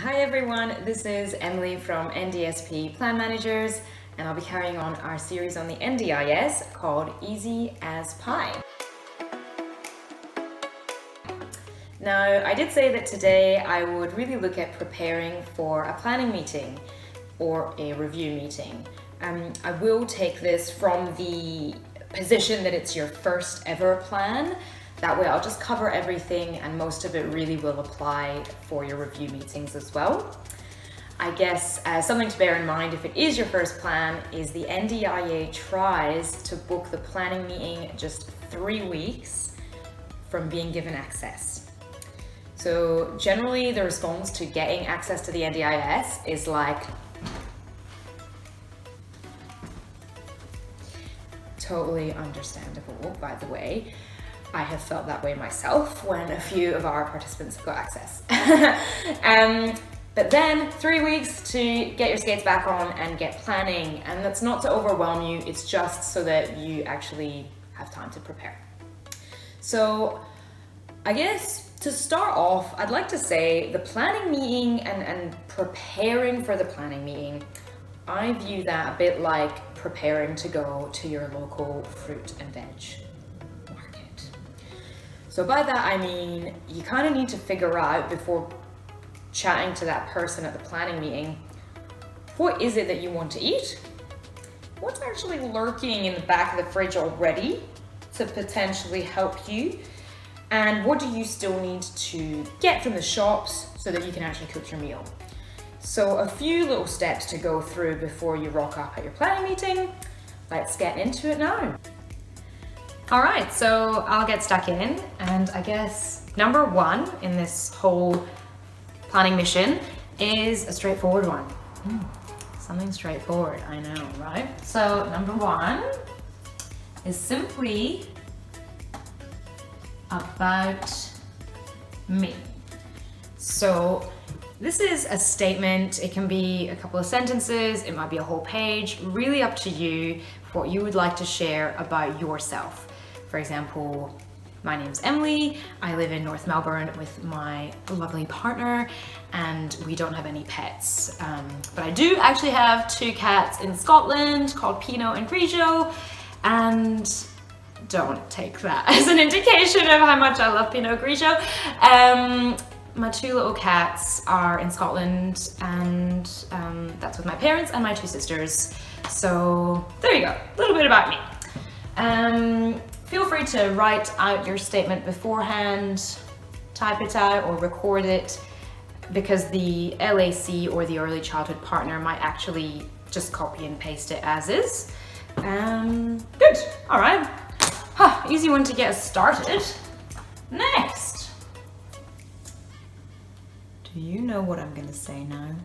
Hi everyone, this is Emilie from NDSP Plan Managers, and I'll be carrying on our series on the NDIS called Easy as Pie. Now, I did say that today I would really look at preparing for a planning meeting or a review meeting. I will take this from the position that it's your first ever plan. That way I'll just cover everything and most of it really will apply for your review meetings as well. I guess something to bear in mind if it is your first plan is the NDIA tries to book the planning meeting just 3 weeks from being given access. So generally the response to getting access to the NDIS is like, totally understandable, by the way. I have felt that way myself when a few of our participants have got access. But then 3 weeks to get your skates back on and get planning. And that's not to overwhelm you, it's just so that you actually have time to prepare. So I guess to start off, I'd like to say the planning meeting and preparing for the planning meeting, I view that a bit like preparing to go to your local fruit and veg market. So by that I mean you kind of need to figure out before chatting to that person at the planning meeting, what is it that you want to eat? What's actually lurking in the back of the fridge already to potentially help you? And what do you still need to get from the shops so that you can actually cook your meal? So a few little steps to go through before you rock up at your planning meeting. Let's get into it now. All right, so I'll get stuck in, and I guess number one in this whole planning mission is a straightforward one. Something straightforward, I know, right? So number one is simply about me. So this is a statement. It can be a couple of sentences, it might be a whole page, really up to you what you would like to share about yourself. For example, my name's Emilie, I live in North Melbourne with my lovely partner, and we don't have any pets. But I do actually have 2 cats in Scotland called Pinot and Grigio, and don't take that as an indication of how much I love Pinot Grigio. My 2 little cats are in Scotland, and that's with my parents and my 2 sisters. So there you go, a little bit about me. Feel free to write out your statement beforehand, type it out or record it, because the LAC or the early childhood partner might actually just copy and paste it as is. Good, all right. Easy one to get us started. Next. Do you know what I'm gonna say now?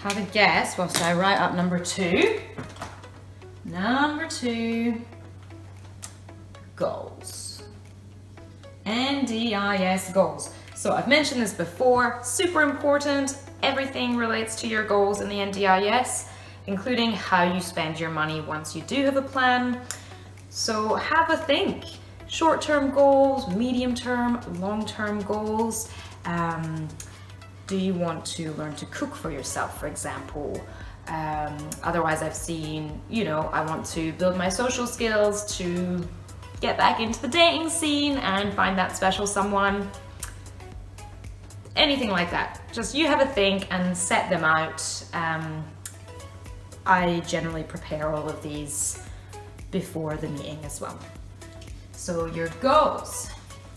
Have a guess whilst I write up number 2. Number 2, goals. NDIS goals. So I've mentioned this before, super important. Everything relates to your goals in the NDIS, including how you spend your money once you do have a plan. So have a think. Short-term goals, medium-term, long-term goals. Do you want to learn to cook for yourself, for example? Otherwise I've seen, I want to build my social skills to get back into the dating scene and find that special someone. Anything like that. Just you have a think and set them out. I generally prepare all of these before the meeting as well. So your goals.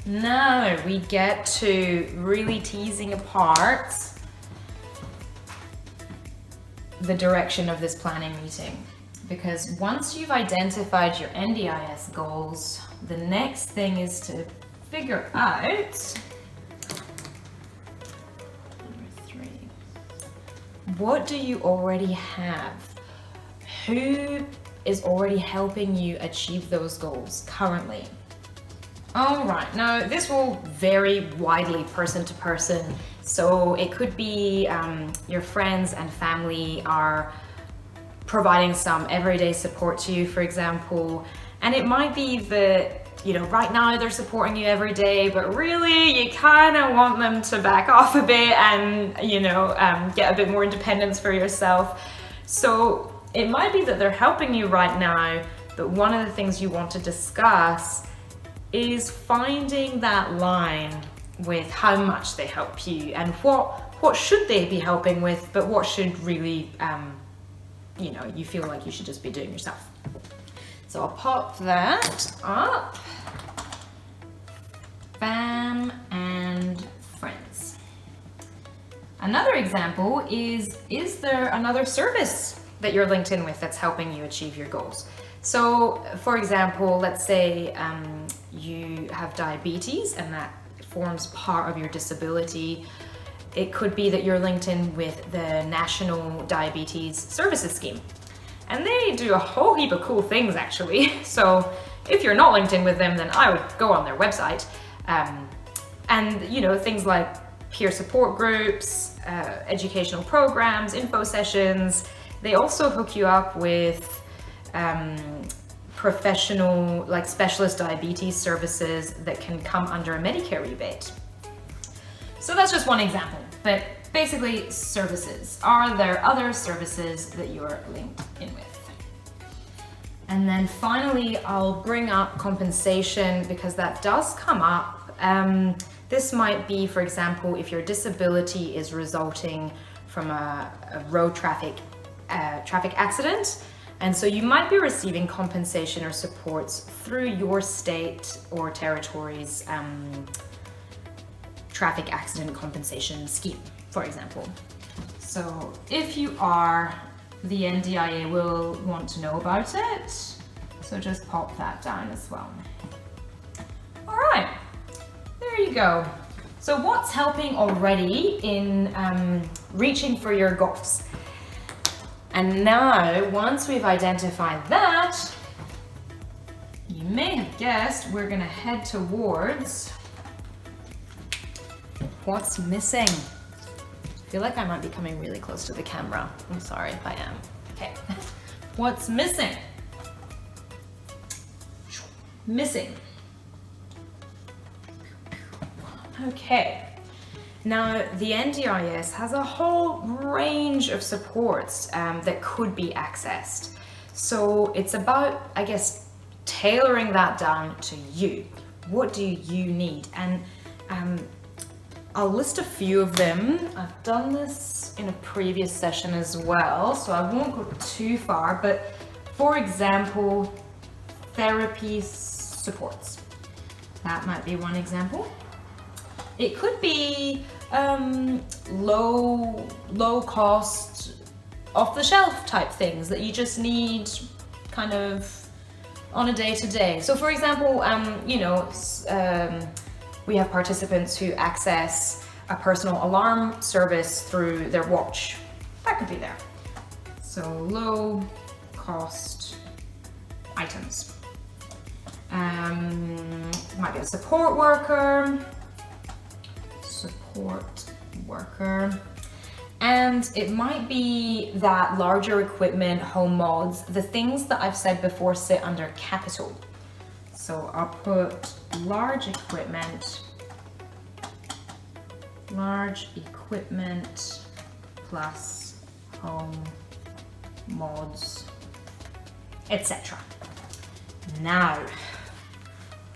Now we get to really teasing apart the direction of this planning meeting, because once you've identified your NDIS goals, the next thing is to figure out number 3. What do you already have? Who is already helping you achieve those goals currently? All right, now this will vary widely person to person. So it could be your friends and family are providing some everyday support to you, for example, and it might be that right now they're supporting you every day, but really you kind of want them to back off a bit and, get a bit more independence for yourself. So it might be that they're helping you right now, but one of the things you want to discuss is finding that line with how much they help you and what should they be helping with, but what should really, you feel like you should just be doing yourself. So I'll pop that up. Fam and friends. Another example is there another service that you're linked in with that's helping you achieve your goals? So for example, let's say you have diabetes and that forms part of your disability. It could be that you're linked in with the National Diabetes Services Scheme. And they do a whole heap of cool things actually. So if you're not linked in with them, then I would go on their website. And things like peer support groups, educational programs, info sessions. They also hook you up with professional, like specialist diabetes services that can come under a Medicare rebate. So that's just one example, but basically services. Are there other services that you're linked in with? And then finally, I'll bring up compensation because that does come up. This might be, for example, if your disability is resulting from a road traffic accident. And so you might be receiving compensation or supports through your state or territory's traffic accident compensation scheme, for example. So if you are, the NDIA will want to know about it. So just pop that down as well. All right, there you go. So what's helping already in reaching for your goals? And now, once we've identified that, you may have guessed we're gonna head towards what's missing. I feel like I might be coming really close to the camera. I'm sorry if I am. Okay, what's missing? Missing. Okay. Now, the NDIS has a whole range of supports that could be accessed. So it's about, I guess, tailoring that down to you. What do you need? And I'll list a few of them. I've done this in a previous session as well, so I won't go too far, but for example, therapy supports. That might be one example. It could be low cost, off the shelf type things that you just need kind of on a day to day. So for example, we have participants who access a personal alarm service through their watch. That could be there. So low cost items. Might be a support worker. And it might be that larger equipment, home mods, the things that I've said before sit under capital. So I'll put large equipment plus home mods, etc. Now,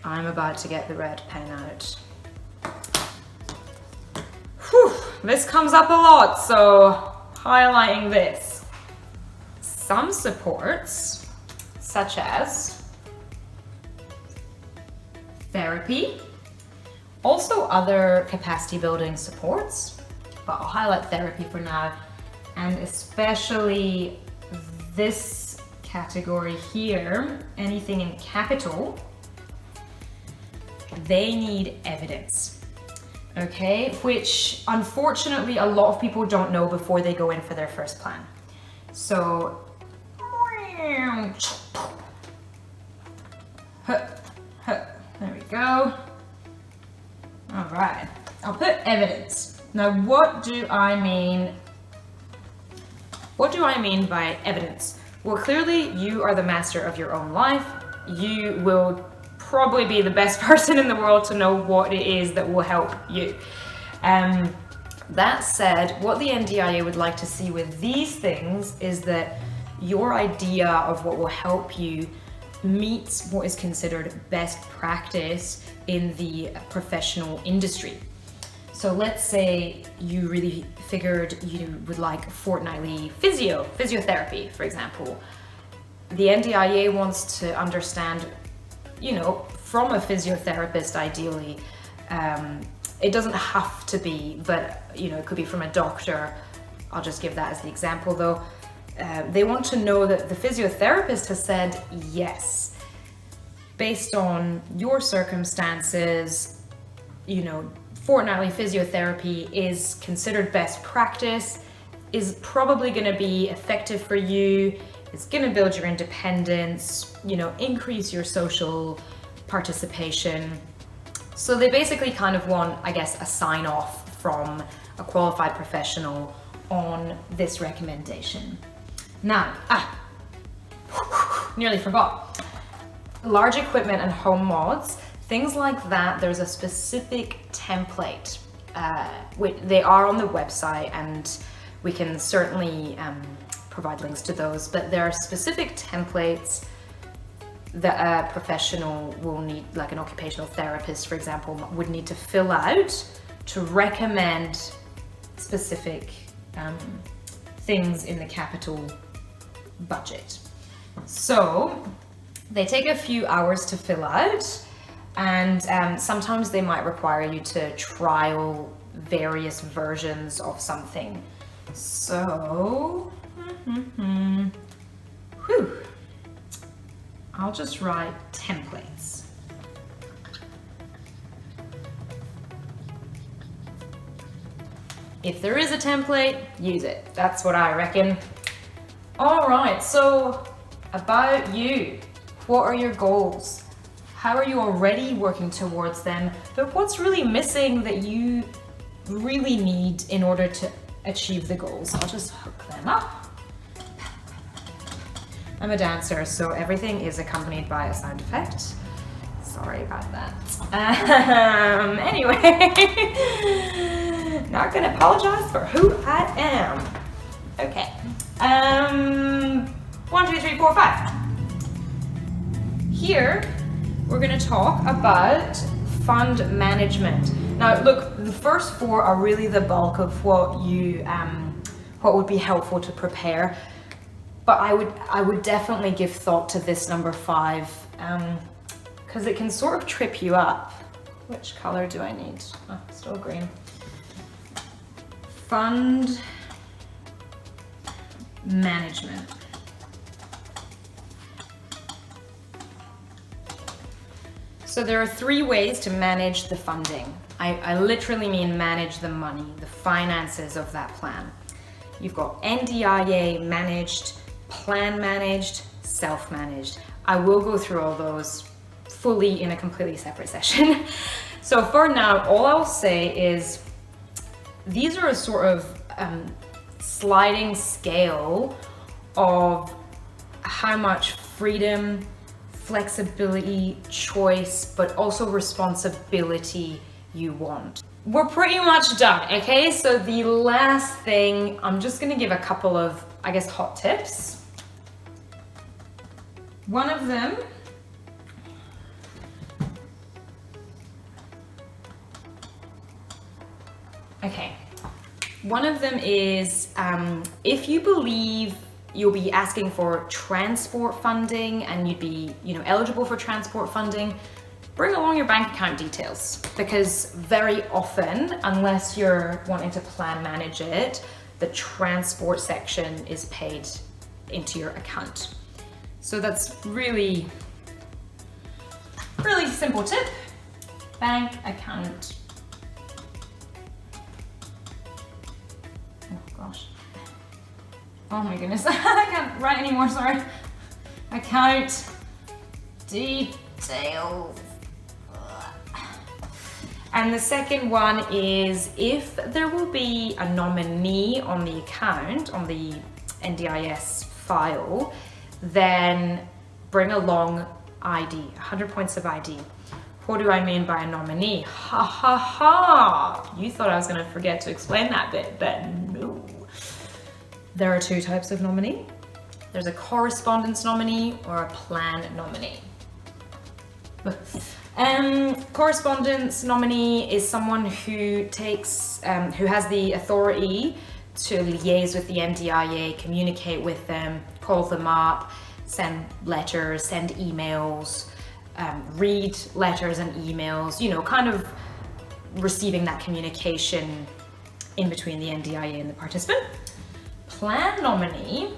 I'm about to get the red pen out. Whew, this comes up a lot, so highlighting this. Some supports, such as therapy, also other capacity building supports, but I'll highlight therapy for now, and especially this category here, anything in capital, they need evidence. Okay, which unfortunately a lot of people don't know before they go in for their first plan. So, there we go. All right, I'll put evidence. Now, what do I mean by evidence? Well, clearly you are the master of your own life. You will probably be the best person in the world to know what it is that will help you. That said, what the NDIA would like to see with these things is that your idea of what will help you meets what is considered best practice in the professional industry. So let's say you really figured you would like fortnightly physiotherapy, for example. The NDIA wants to understand, from a physiotherapist ideally, it doesn't have to be, but it could be from a doctor. I'll just give that as the example though. They want to know that the physiotherapist has said yes, based on your circumstances, fortnightly physiotherapy is considered best practice, is probably going to be effective for you, it's going to build your independence, increase your social participation. So they basically kind of want, I guess, a sign off from a qualified professional on this recommendation. Now, nearly forgot. Large equipment and home mods, things like that, there's a specific template. They are on the website and we can certainly provide links to those, but there are specific templates that a professional will need, like an occupational therapist, for example, would need to fill out to recommend specific things in the capital budget. So they take a few hours to fill out, and sometimes they might require you to trial various versions of something. So, I'll just write templates. If there is a template, use it. That's what I reckon. All right, so about you. What are your goals? How are you already working towards them? But what's really missing that you really need in order to achieve the goals? I'll just hook them up. I'm a dancer, so everything is accompanied by a sound effect. Sorry about that. Anyway, not gonna apologize for who I am. Okay. 1, 2, 3, 4, 5. Here, we're gonna talk about fund management. Now, look, the first 4 are really the bulk of what would be helpful to prepare. But I would definitely give thought to this number 5, because it can sort of trip you up. Which color do I need? Oh, still green. Fund management. So there are 3 ways to manage the funding. I literally mean manage the money, the finances of that plan. You've got NDIA managed, plan managed, self-managed. I will go through all those fully in a completely separate session. So for now, all I'll say is these are a sort of sliding scale of how much freedom, flexibility, choice, but also responsibility you want. We're pretty much done, okay? So the last thing, I'm just gonna give a couple of, I guess, hot tips. One of them is if you believe you'll be asking for transport funding and you'd be, eligible for transport funding, bring along your bank account details, because very often, unless you're wanting to plan manage it, the transport section is paid into your account. So that's really simple tip. Bank account. Oh gosh. Oh my goodness, I can't write anymore, sorry. Account details. And the second one is if there will be a nominee on the account, on the NDIS file, then bring along ID, 100 points of ID. What do I mean by a nominee? Ha ha ha! You thought I was going to forget to explain that bit, but no. There are two types of nominee. There's a correspondence nominee or a plan nominee. Correspondence nominee is someone who who has the authority to liaise with the NDIA, communicate with them, call them up, send letters, send emails, read letters and emails, you know, kind of receiving that communication in between the NDIA and the participant. Plan nominee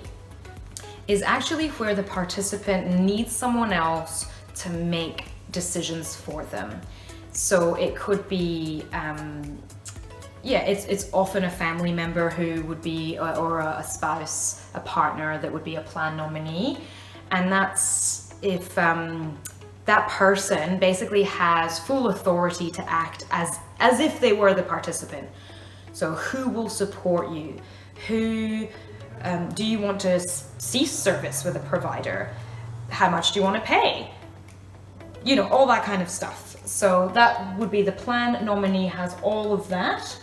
is actually where the participant needs someone else to make decisions for them. So it could be, it's often a family member who would be, or a spouse, a partner that would be a plan nominee. And that's if that person basically has full authority to act as if they were the participant. So who will support you? Who do you want to cease service with a provider? How much do you want to pay? You know, all that kind of stuff. So that would be the plan nominee, has all of that.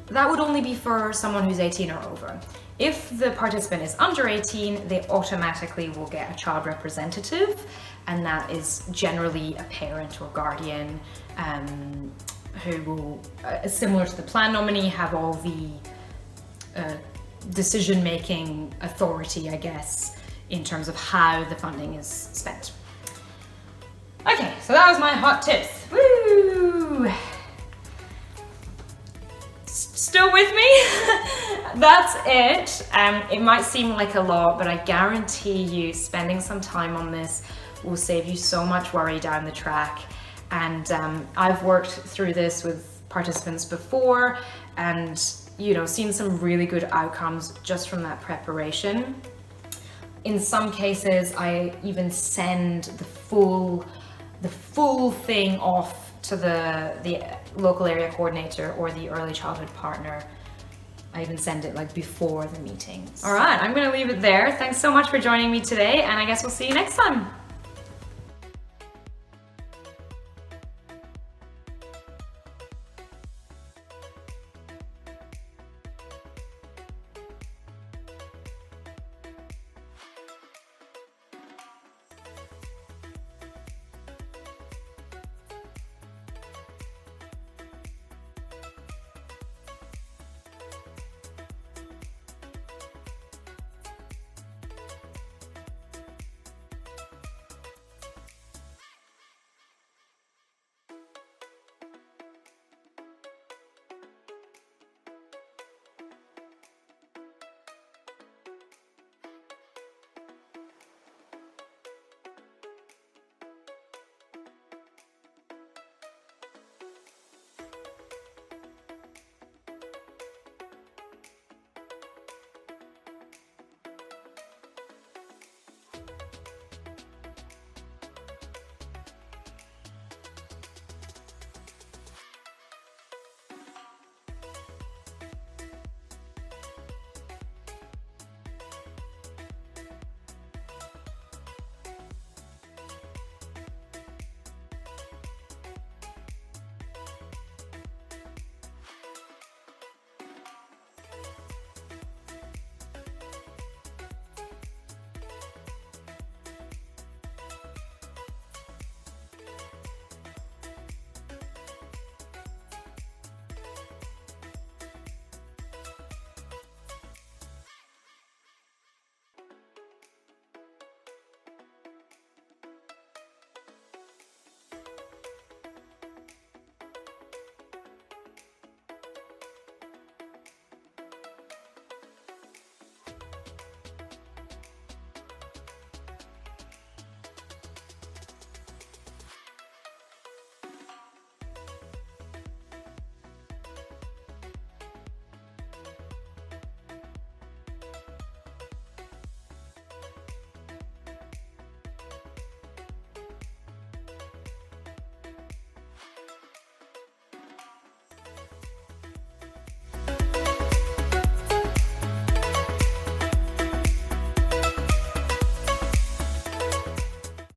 That would only be for someone who's 18 or over. If the participant is under 18, they automatically will get a child representative, and that is generally a parent or guardian who will, similar to the plan nominee, have all the decision-making authority, I guess, in terms of how the funding is spent. Okay, so that was my hot tips. Woo! Still with me? That's it. It might seem like a lot, but I guarantee you spending some time on this will save you so much worry down the track. And I've worked through this with participants before and, you know, seen some really good outcomes just from that preparation. In some cases, I even send the full thing off to the local area coordinator or the early childhood partner. I even send it like before the meetings. All right, I'm gonna leave it there. Thanks so much for joining me today, and I guess we'll see you next time.